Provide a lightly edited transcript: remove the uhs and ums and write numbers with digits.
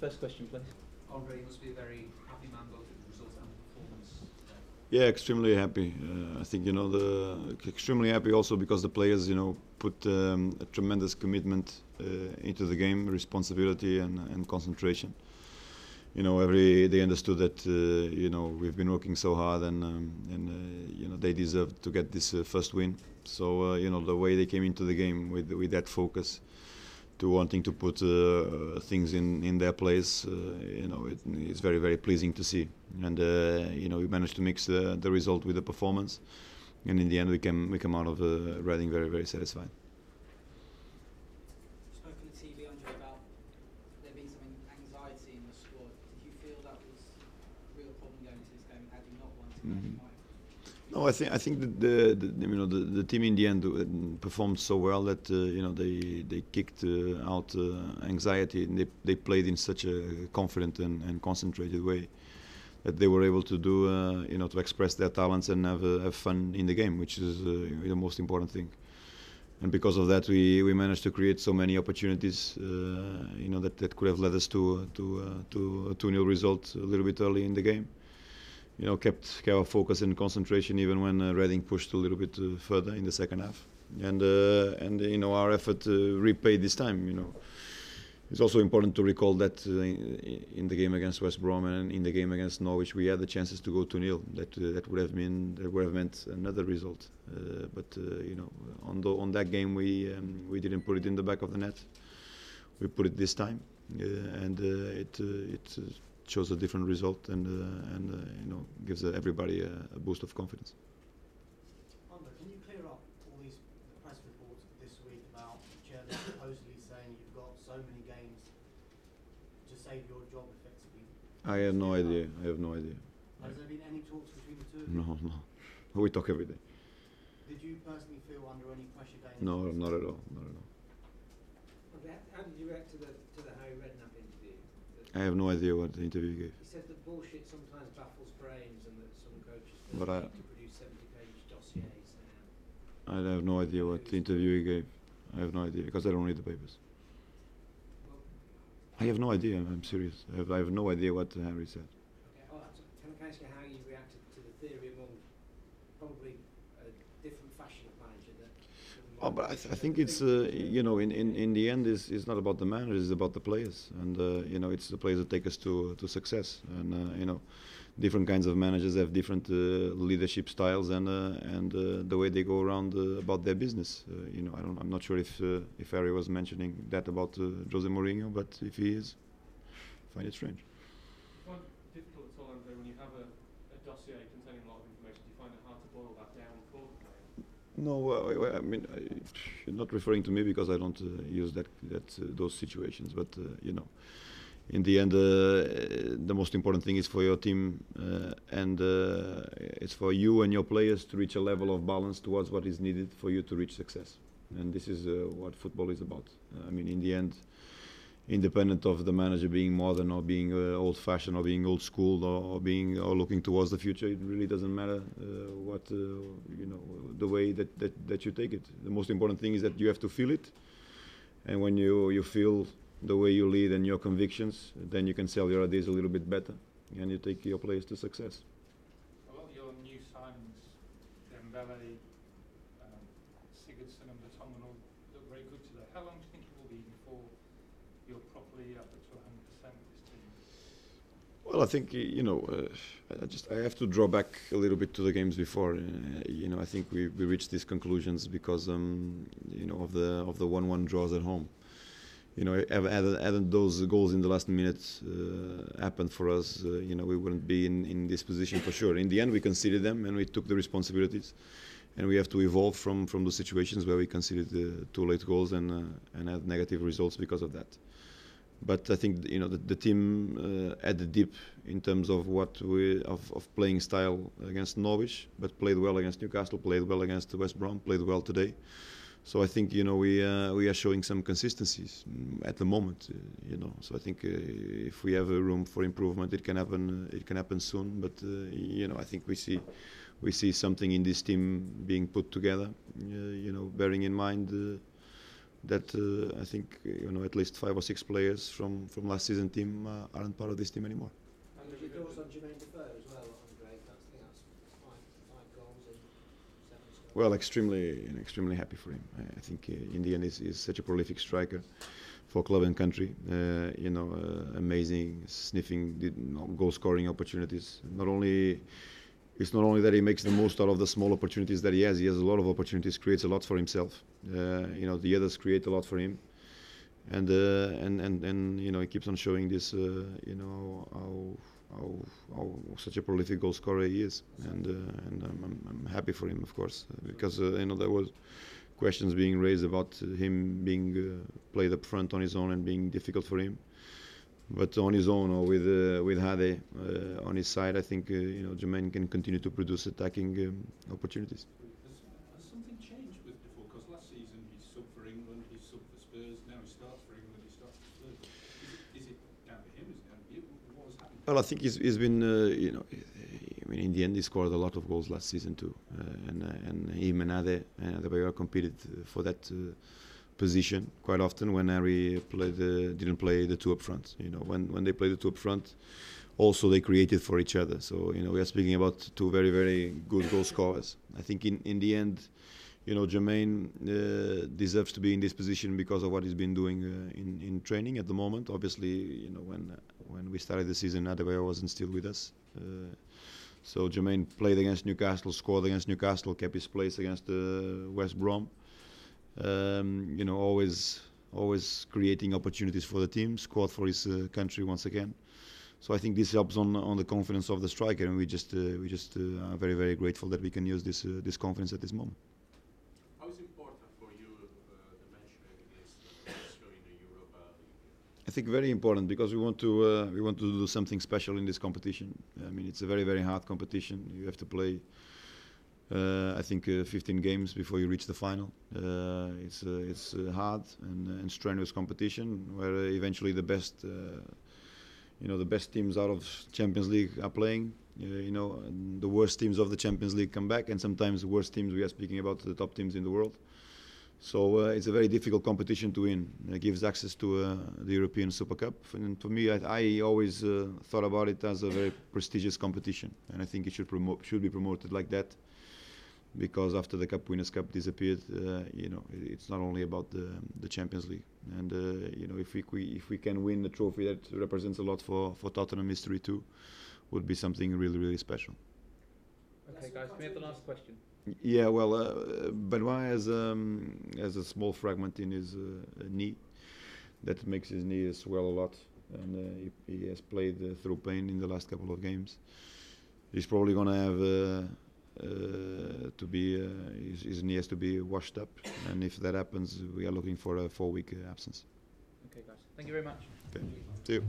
First question, please. Andre, you must be a very happy man both with the result and the performance. Yeah, extremely happy. I think extremely happy also because the players put a tremendous commitment into the game, responsibility and concentration. They understood that we've been working so hard and they deserved to get this first win. So the way they came into the game with that focus, to wanting to put things in their place, it's very, very pleasing to see. And we managed to mix the result with the performance, and in the end we come out of Reading very, very satisfied. You spoke on the TV, Andre, about there being some anxiety in the squad. Did you feel that was a real problem going into this game? Had you not won tonight? No, I think that the team in the end performed so well that they kicked out anxiety, and they played in such a confident and concentrated way that they were able to do to express their talents and have fun in the game, which is the most important thing. And because of that, we managed to create so many opportunities, that could have led us to a 2-0 result a little bit early in the game. Kept our focus and concentration even when Reading pushed a little bit further in the second half, and our effort repaid this time. It's also important to recall that in the game against West Brom and in the game against Norwich, we had the chances to go 2-0. That would have meant another result. But on that game we didn't put it in the back of the net. We put it this time, and it shows a different result and gives everybody a boost of confidence. Andre, can you clear up all these press reports this week about chairman supposedly saying you've got so many games to save your job effectively? I have no idea. Has there been any talks between the two of you? No. We talk every day. Did you personally feel under any pressure going? No, not at all. Okay, how did you react to the Harry Redknapp interview? I have no idea what the interview he gave. He said that bullshit sometimes baffles brains and that some coaches But need to produce 70-page dossiers now. I have no idea what the interview he gave. I have no idea because I don't read the papers. Well, I have no idea. I'm serious. I have no idea what Harry said. okay, can I ask you how you reacted to the theory among probably a different fashion of manager that? But I think it's in the end it's not about the managers, it's about the players, and it's the players that take us to success. And different kinds of managers have different leadership styles and the way they go around about their business. I'm not sure if Harry was mentioning that about Jose Mourinho, but if he is, I find it strange. Do you find it difficult at all, Andre, when you have a dossier containing a lot of information? Do you find it hard to boil that down for the player? No, I mean, you're not referring to me because I don't use those situations. But in the end, the most important thing is for your team, and it's for you and your players to reach a level of balance towards what is needed for you to reach success. And this is what football is about. I mean, in the end, independent of the manager being modern or being old-fashioned or being old school or looking towards the future, it really doesn't matter the way that you take it. The most important thing is that you have to feel it, and when you feel the way you lead and your convictions, then you can sell your ideas a little bit better, and you take your players to success. A lot of your new signings, Dembele, Sigurdsson and Vertonghen all look very good today. How long do you think it will be before you're properly up to 100% with this team? Well, I think I have to draw back a little bit to the games before. I think we reached these conclusions because of the 1-1 draws at home. Hadn't those goals in the last minute happened for us, we wouldn't be in this position for sure. In the end, we conceded them and we took the responsibilities, and we have to evolve from the situations where we conceded 2 late goals and had negative results because of that. But I think the team at the dip in terms of of playing style against Norwich, but played well against Newcastle, played well against West Brom, played well today. So I think we are showing some consistencies at the moment. So I think if we have a room for improvement, it can happen. It can happen soon. But I think we see something in this team being put together. Bearing in mind that I think at least 5 or 6 players from last season team aren't part of this team anymore. And your thoughts on Jermain Defoe as well, Andre? That's five goals in 7 starts. Well, extremely happy for him. I think in the end he's such a prolific striker for club and country. Amazing, sniffing goal scoring opportunities. It's not only that he makes the most out of the small opportunities that he has a lot of opportunities, creates a lot for himself. The others create a lot for him, and he keeps on showing this. How such a prolific goal scorer he is, and I'm happy for him, of course, because there was questions being raised about him being played up front on his own and being difficult for him. But on his own or with Hade on his side, I think Jermain can continue to produce attacking opportunities. Has something changed with Defoe? Because last season he subbed for England, he subbed for Spurs. Now he starts for England, he starts for Spurs. Is it down to him? Is it down to you? What has happened? Well, I think he's been. In the end, he scored a lot of goals last season too, and him and Hade and Adebayor competed for that. Position quite often when Harry didn't play the two up front. When they played the two up front, also they created for each other. So we are speaking about two very, very good goal scorers. I think in the end, Jermain deserves to be in this position because of what he's been doing in training at the moment. Obviously, when we started the season, Adebayor wasn't still with us. So Jermain played against Newcastle, scored against Newcastle, kept his place against West Brom. Always creating opportunities for the team, scored for his country once again. So I think this helps on the confidence of the striker, and we just are very, very grateful that we can use this confidence at this moment. How is important for you the match against Lazio in the Europa League? I think very important because we want to do something special in this competition. I mean, it's a very, very hard competition. You have to play. I think 15 games before you reach the final. It's hard and strenuous competition where eventually the best, the best teams out of Champions League are playing. And the worst teams of the Champions League come back, and sometimes the worst teams. We are speaking about the top teams in the world. So it's a very difficult competition to win. It gives access to the European Super Cup, and for me, I always thought about it as a very prestigious competition, and I think it should be promoted like that. Because after the Winners' Cup disappeared, it's not only about the Champions League. And if we can win the trophy that represents a lot for Tottenham history too, would be something really, really special. Okay, guys, can we have the last question? Yeah, well, Benoit has a small fragment in his knee that makes his knee swell a lot, and he has played through pain in the last couple of games. He's probably going to have. His knee has to be washed up, and if that happens, we are looking for a 4-week absence. Okay, guys. Thank you very much. Okay. See you.